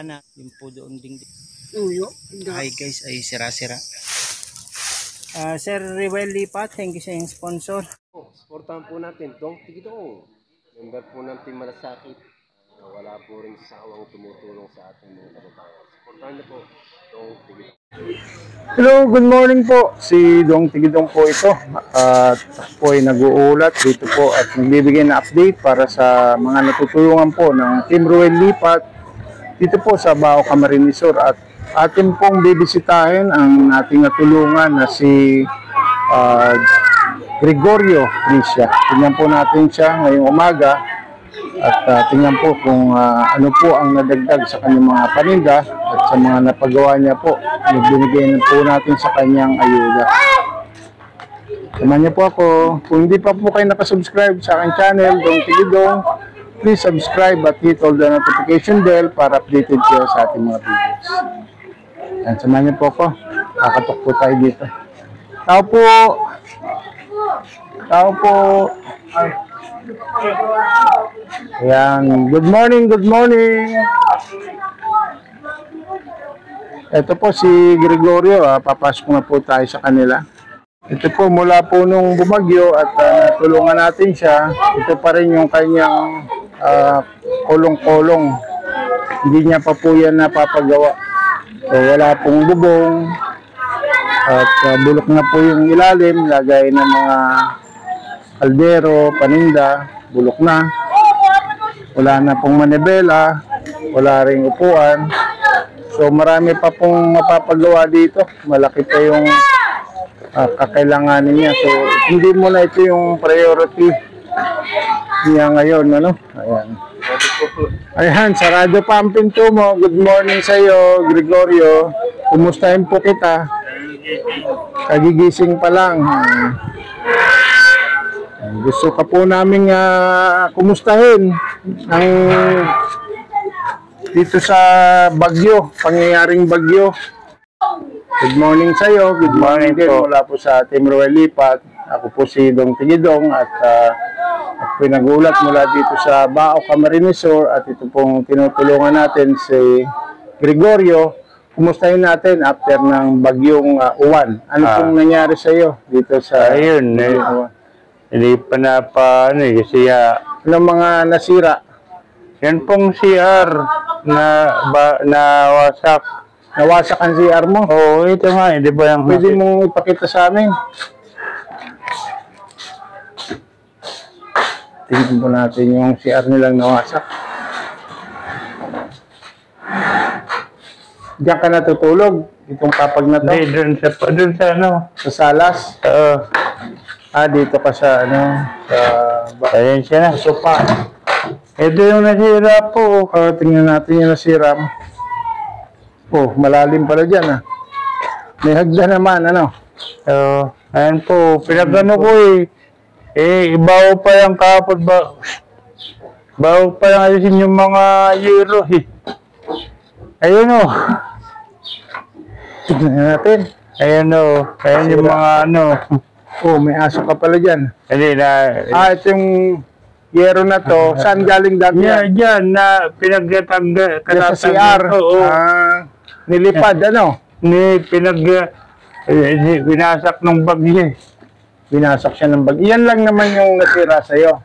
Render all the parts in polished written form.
bintana, yung po doon dingding. Uyo. Hi guys, ay sira-sira. Sir Rewel Lipat, thank you sa yung sponsor. Supportahan po natin Dong Tigidong, member po ng Team Malasakit. Wala po rin sawang tumutulong sa ating mga kababayan. Supportahan niyo po Dong Tigidong. Hello, good morning po. Si Dong Tigidong po ito. At po ay nag-uulat dito po at nagbibigay na update para sa mga natutulungan po ng Team Rewel Lipat dito po sa Bao Camarines Sur. At atin pong bibisitahin ang ating natulungan na si Gregorio Tricia. Tingnan po natin siya ngayong umaga at tingnan po kung ano po ang nadagdag sa kanyang mga paninda at sa mga napagawa niya po. Binigay po natin sa kanyang ayuda. Samahan niyo po ako. Kung hindi pa po kayo nakasubscribe sa aking channel, Dong Tigidong, please subscribe at hit all the notification bell para updated kayo sa ating mga videos. Yan, samahan niyo po ako. Kakatok po tayo dito. Tao po! Tao po! Yan. Good morning, good morning! Ito po si Gregorio. Papasok na po tayo sa kanila. Ito po mula po nung bumagyo at natulungan natin siya. Ito pa rin yung kanyang kulong-kulong. Hindi niya pa po yan napapagawa. So wala pong bubong at bulok na po yung ilalim, lagay ng mga kaldero, paninda, bulok na. Wala na pong manibela, wala ring upuan. So marami pa pong mapapagawa dito. Malaki pa yung kakailanganin niya. So hindi mo na ito yung priority niya ngayon, ano? Ayan. Ayan, sarado pa ang pinto mo. Good morning sa iyo, Gregorio. Kumustahin po kita. Kagigising pa lang. Gusto ka po namin kumustahin ang dito sa bagyo, pangyayaring bagyo. Good morning sa iyo. Good morning po. Mula po sa Team Rewel Lipat. Ako po si Dong Tigidong at pinagulat mula dito sa Bao Camarines Sur at ito pong tinutulungan natin si Gregorio. Kumustahin natin after ng bagyong uwan. Ano pong nangyari sa iyo dito sa ayun hindi pa kasi ano mga nasira? yan pong CR na nawasak. Nawasak ang CR mo? Oo, ito nga, hindi ba yung pwede mong ipakita sa amin? Tingnan po natin yung CR nilang nawasak. Diyan ka natutulog? Itong kapag na to? Hindi, dun sa ano? Sa salas? Dito ka sa ano? Ayan siya na. Sa sopa. Ito yung nasira po. Tingnan natin yung nasira mo. Oh, malalim pala dyan May hagdan naman, ano? Ayan po. Pinagano ko bago pa yung kapot ba? Bago pa yung ayusin yung mga yero Ayun Tignan natin. Ayun Ayun yung mga Oh, may aso ka pala dyan. Hindi na. Ito yung yero na to. Saan galing dati yan? Diyan na pinagtatanggal. Sa CR. Oo. Nilipad, ano? Binasak ng bagyo Binasak siya ng bagyo. Yan lang naman yung nasira sa'yo.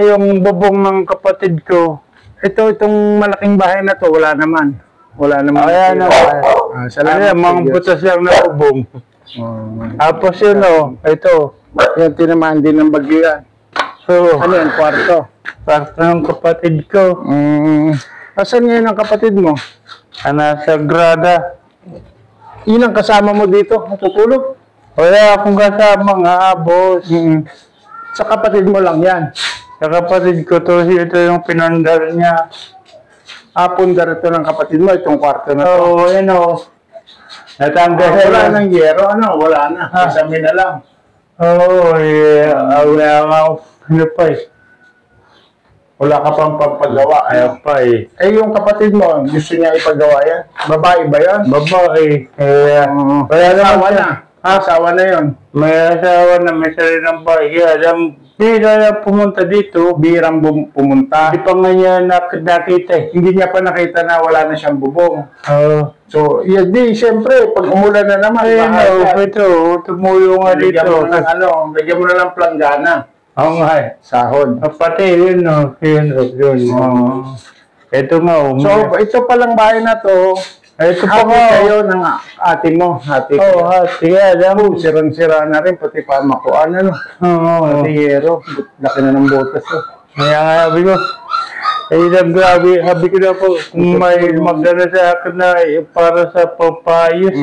Yung bubong ng kapatid ko. Itong malaking bahay na to, wala naman. Wala naman. Ayan salamat. Mga butas lang na bubong. Tapos yun ito. Yan, tinamaan din ng bagyo yan. So, ano yan, kwarto? Kwarto ng kapatid ko. Asan ngayon ang kapatid mo? Nasa grada. Yun ang kasama mo dito, natutulog? Wala akong kasama nga, boss. Sa kapatid mo lang yan? Sa kapatid ko to, ito yung pinandar niya. Pundar ito ng kapatid mo, itong kwarto na to? Oo, yun Natanggal wala nang yero, wala na. Kasami na lang. Oo, ano pa Wala ka pang pampagawa. Ayaw pa yung kapatid mo, gusto niya ipagawa yan? Babae ba yan? Babae. Kaya asawa na. Asawa na yun. May asawa na, may sariling bahay. bihira na pumunta dito. Birang pumunta. Hindi pa nga niya nakita eh. Hindi niya pa nakita na wala na siyang bubong. Oo. So, yeah, siyempre, pag umulan na naman, Ayun, mahal ka. ito, tumulo nga dito. Bigyan mo na ng planggana. Oo nga eh. Sahod. Pati, yun o. Yun. Ito nga o. So, ito palang bahay na to, ito pa hati nga. kayo ng ate mo. Hati Oo, kayo. hati nga. Alam mo. Sirang-sira na rin, pati pamakuan, ano. Oo. Pati hero, laki na ng botas. Oh. Kaya nga sabi ko, sabi ko na po, kung may magdala sa akin na para sa papayos.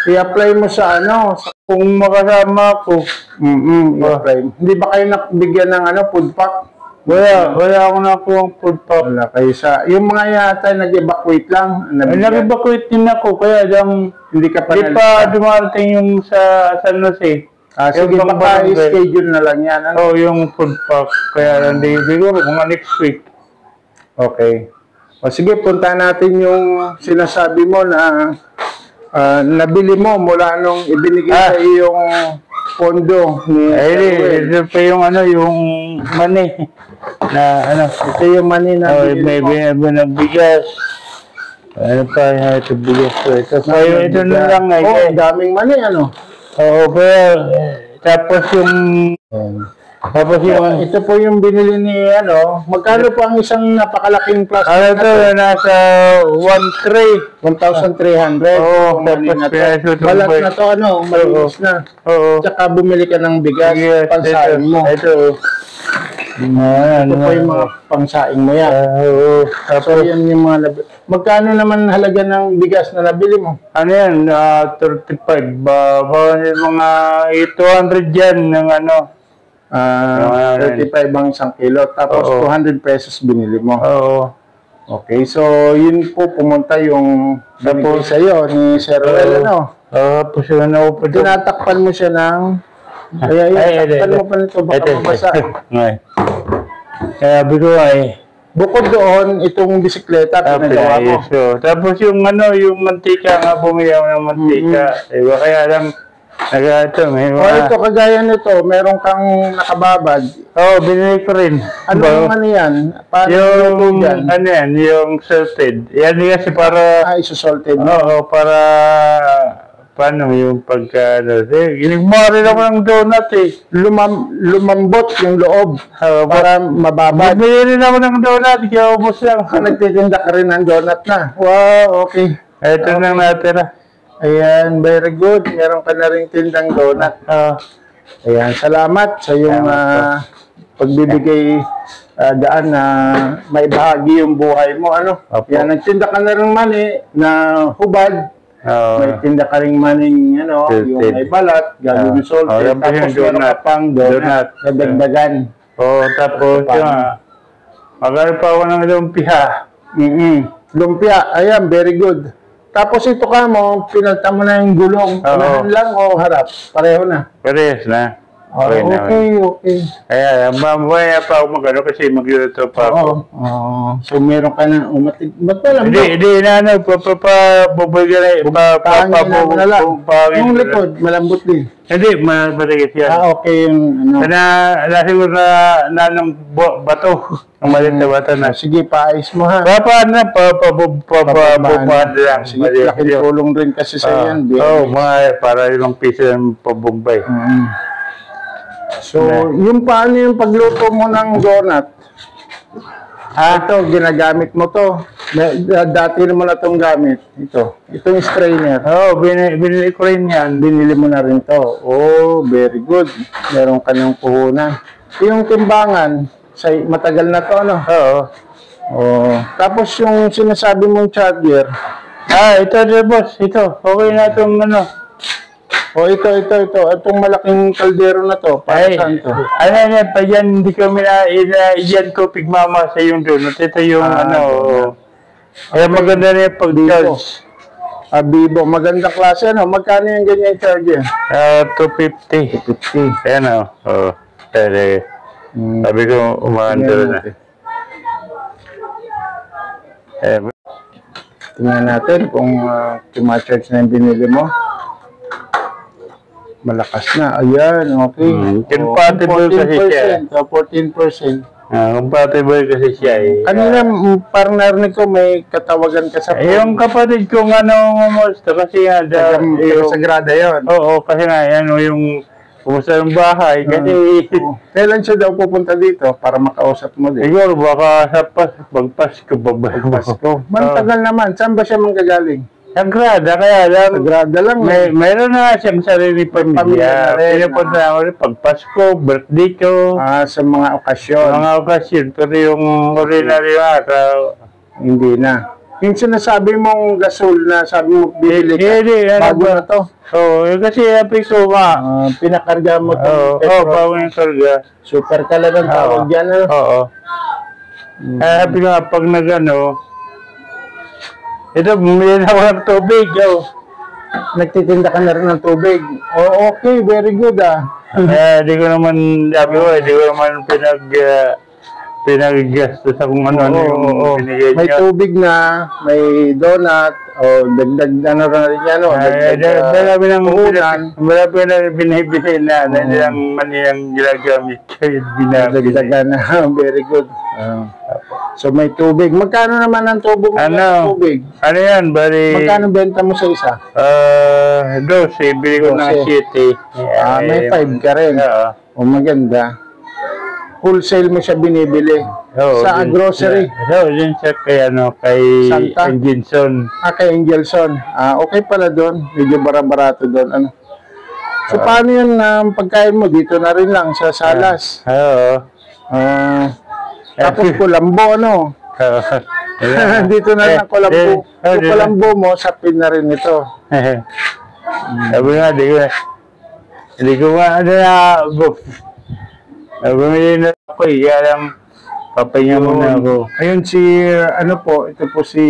I-apply mo sa ano, Kung makasama ko, i-apply. Hindi ba kayo nakabigyan ng ano, food pack? wala ako nakuha ang food pack. Wala kayo sa, yung mga yata nag-evacuate lang. Nag-evacuate din ako, kaya Hindi ka pa hindi pa dumarating yung sa San Jose. Sige, Yung baka barangay. schedule na lang yan. Ano? Oo, yung food pack. Kaya hindi, siguro mga next week. Okay. O sige, punta natin yung sinasabi mo na nabili mo mula nung ibinigay sa iyong pondo ni Samuel. Ito pa yung yung money na Ito yung money na may binagbigas. Ano pa ito bigas ko. Ito pa ito na lang Oh, daming money, ano? Oo, pero tapos yung Ito po yung binili ni, ano, magkano po ang isang napakalaking plastic ano na to, nasa 1 tray. 1,300. Oo, Money tapos na to. peso to, Balat boy. na to, ano, malinis na. Oo. Tsaka bumili ka ng bigas, pansaing mo. Ito. Ito po yung mga pangsaing mo yan. Oo. So, Tapos, yan yung mga magkano naman halaga ng bigas na nabili mo? ano yan, 35. Baka mga 200 yan ng 35 ang isang kilo. Tapos, Oo. 200 pesos binili mo. Oo. Okay, so, yun po pumunta yung binigay sa'yo ni Sir Ruel, ano? Tapos yun ako pa doon. Tinatakpan mo siya ng... Kaya yun, takpan mo pa nito, baka mabasa. Kaya sabi ko Bukod doon, itong bisikleta, pinagawa mo. tapos yung yung mantika nga, bumili ako ng mantika. Diba? Kaya lang, may O ito, kagaya nito, meron kang nakababad. binili ko rin. Ano yung ano yan? Paano Yung, yan? yung salted. Yan kasi para, Isusalted mo. oo, para, paano yung pagka, ginigma rin ako ng donut Lumambot yung loob para mababad. Bumili rin ako ng donut, kaya ubos lang. Nagtitinda ka rin ng donut na. Wow, okay. Ito nang natira. Ayan, very good. Meron ka na rin tindang donut. Ayan, salamat sa iyong pagbibigay daan na may bahagi yung buhay mo. Ano? Opo. Yan, nagtinda ka na rin mani na hubad. May tinda ka rin maning, yung may balat, gagawin salted. Tapos meron ka pang donut na dagdagan. Tapos magano pa ako ng lumpia. Lumpia, ayan, very good. Tapos ito ka mo, pinalta mo na yung gulong. Unahan lang o harap? Pareho na. Parehas na. Okay. Kaya, mamaya pa ako magano kasi magluluto pa ako. So, meron ka na umatig. Ba't pala? Hindi na, papabubigay na, Pahangin mo na lang. Yung likod, malambot din. Hindi, matigas yan. Okay yung ano. Siguro na ng bato. Ang maliit na bato na. Sige, paayos mo ha. Papaan lang. Sige, laking tulong rin kasi sa yan. Para ilang piso ng pabumbay. So, yung paano yung pagluto mo ng donut? Ito, ginagamit mo to. Dati naman na itong gamit. Itong strainer. Binili ko rin yan. Binili mo na rin to. Oh, very good. Meron ka ng puhunan. Yung timbangan, matagal na to, ano? Tapos yung sinasabi mong charger. Ito, boss. Ito. Okay na itong Ito. Itong malaking kaldero na to. Para saan to? Pa yan, hindi kami iyan ko pigmama sa yung donut. Ito yung Kaya maganda na yung pag-charge. Vivo. Magandang klase, ano? Magkano yung ganyan charger? 250. 250. Ayan sabi ko, umaandar na. Tingnan natin kung charge na yung binili mo. Malakas na. Ayan, okay. Compatible kasi siya. 14%. Compatible kasi siya eh. Kanina, parang narinig ko may katawagan ka sa Yung kapatid ko nga nangungumusta kasi nga Sagrada yun. Oo, kasi nga yan yung kumusta yung bahay kasi Kailan siya daw pupunta dito para makausap mo din? siguro baka sa pagpasko Pasko. Mantagal naman. Saan ba siya manggagaling? Sagrada kaya lang Sagrada lang. mayroon na siyang sarili Pamilya pamilya. na rin. Pinupunta ako rin pag Pasko, birthday ko, Sa mga okasyon. mga okasyon. Pero yung ordinary araw, Hindi na. Yung sinasabi mong gasol na sabi mo bibili ka, hindi, bago na to. kasi happy ko nga. Pinakarga mo Oo, itong petrol. bago yung karga. Super ka lang ang tawag dyan. Ano? Oo. Happy nga pag nagano, ito, bumili na ako ng tubig. Nagtitinda ka na rin ng tubig. Oh, okay, very good Di ko naman, sabi ko, di ko naman pinag-gastos sa kung ano yung binigay May niya. tubig na, may donut, o dagdag ano rin yan, o Marami nang puhunan. marami na binibili na, hindi lang mali ang ginagamit kayo, binabili. Dagdagan na, very good. So may tubig. Magkano naman ang tubo mo ng tubig? Ano yan, bali? Magkano benta mo sa isa? 12, bili ko ng 7. May 5 ka rin. O maganda. Wholesale mo siya binibili. Sa grocery. Yun siya kay, Santa? Anginson. Kay Angelson. Okay pala doon. Medyo bara-barato doon. Ano? So paano yun pagkain mo? Dito na rin lang sa Salas. Oo. Tapos Kulambo, ano? Dito na lang Kulambo. Yung Kulambo mo, sapin na rin ito. Sabi nga, hindi ko nga, bumili na ako kaya lang, papahinga muna ako. Ayun ito po si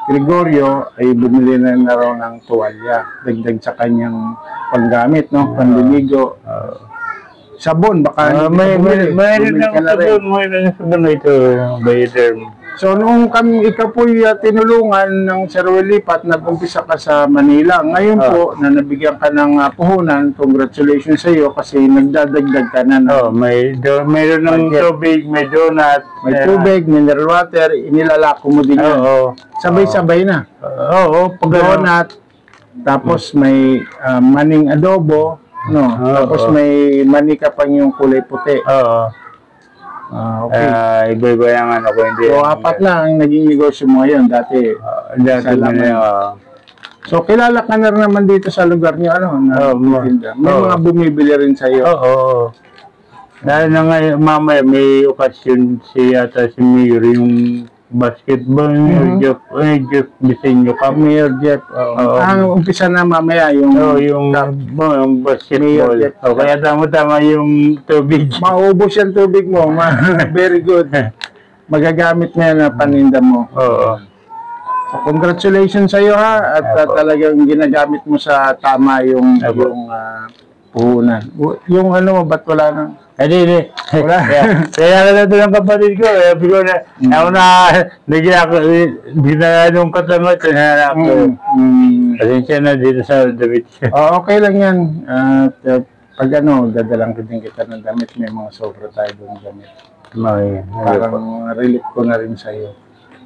Gregorio ay bumili na raw ng tuwalya. Dagdag sa kanyang panggamit, no? Pandiligo. Sabon, baka Mayroon na sabon ito, Bioderm. So, noong ikaw po tinulungan ng Sir Lipat, nag-umpisa ka sa Manila. Ngayon po, na nabigyan ka ng puhunan, congratulations sa iyo kasi nagdadagdag ka na. Mayroon ng tubig, may donut. May tubig, mineral water, inilalako mo din yan. Sabay-sabay na. Donut, tapos may maning adobo, no? Tapos may mani ka pang yung kulay puti. Okay. Iba-iba yung ko. Hindi. So, 4 na ang naging negosyo mo ngayon. Dati So, kilala ka na rin naman dito sa lugar niyo, ano? May mga bumibili rin sa iyo. Dahil na nga, mamaya may okasyon si Mayor, yung basketball, Jeff Bisenyo ka. Mayor Jeff. Ang umpisa na mamaya yung basketball. Kaya tama-tama yung tubig. Maubos yung tubig mo. Very good. Magagamit na yan na paninda mo. So, congratulations sa iyo ha. At talagang ginagamit mo sa tama yung puhunan. Yung ano mo, ba't wala nang... Hindi. Kaya na ito ng kapatid ko. Sabi ko na, ako na, ginanong katangot. Pasensya na dito sa damit. Okay lang yan. Pag dadalang ko din kita ng damit. May mga sobra tayo doon damit. Parang relief ko na rin sa iyo.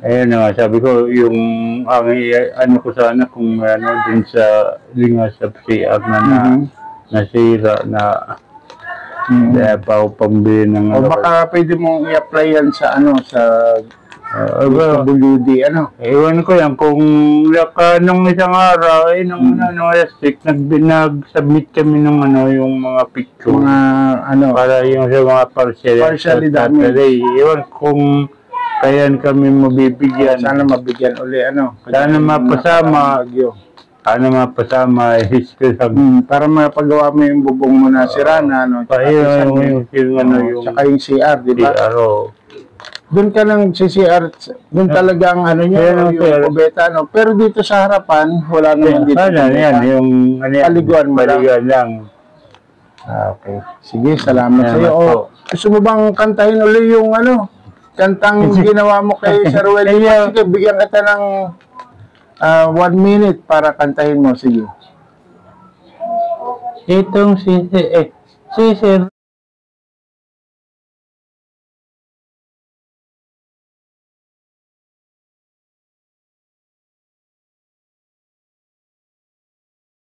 Ayun nga, sabi ko, yung ko sana kung din sa CR na nasira na kaya pa ako pambili ng o baka pwede mong i-apply yan sa WD, Ewan ko yan, kung nung isang araw, nung last week, nag-submit kami ng yung mga picture. Para yung sa mga partially damaged. Ewan kung kayan kami mabibigyan. Sana mabigyan uli, Sana mapasama. Para mapagawa mo yung bubong mo na sira na, tsaka yung CR, di ba? Doon ka lang sa CR, doon talagang yung kubeta, Pero dito sa harapan, wala naman dito. Paliguan mo lang. Okay. Sige, salamat sa iyo. Gusto mo bang kantahin uli yung kantang ginawa mo kay Sir Welly? Sige, bigyan kita ng 1 minute para kantahin mo. Sige. Itong si Sir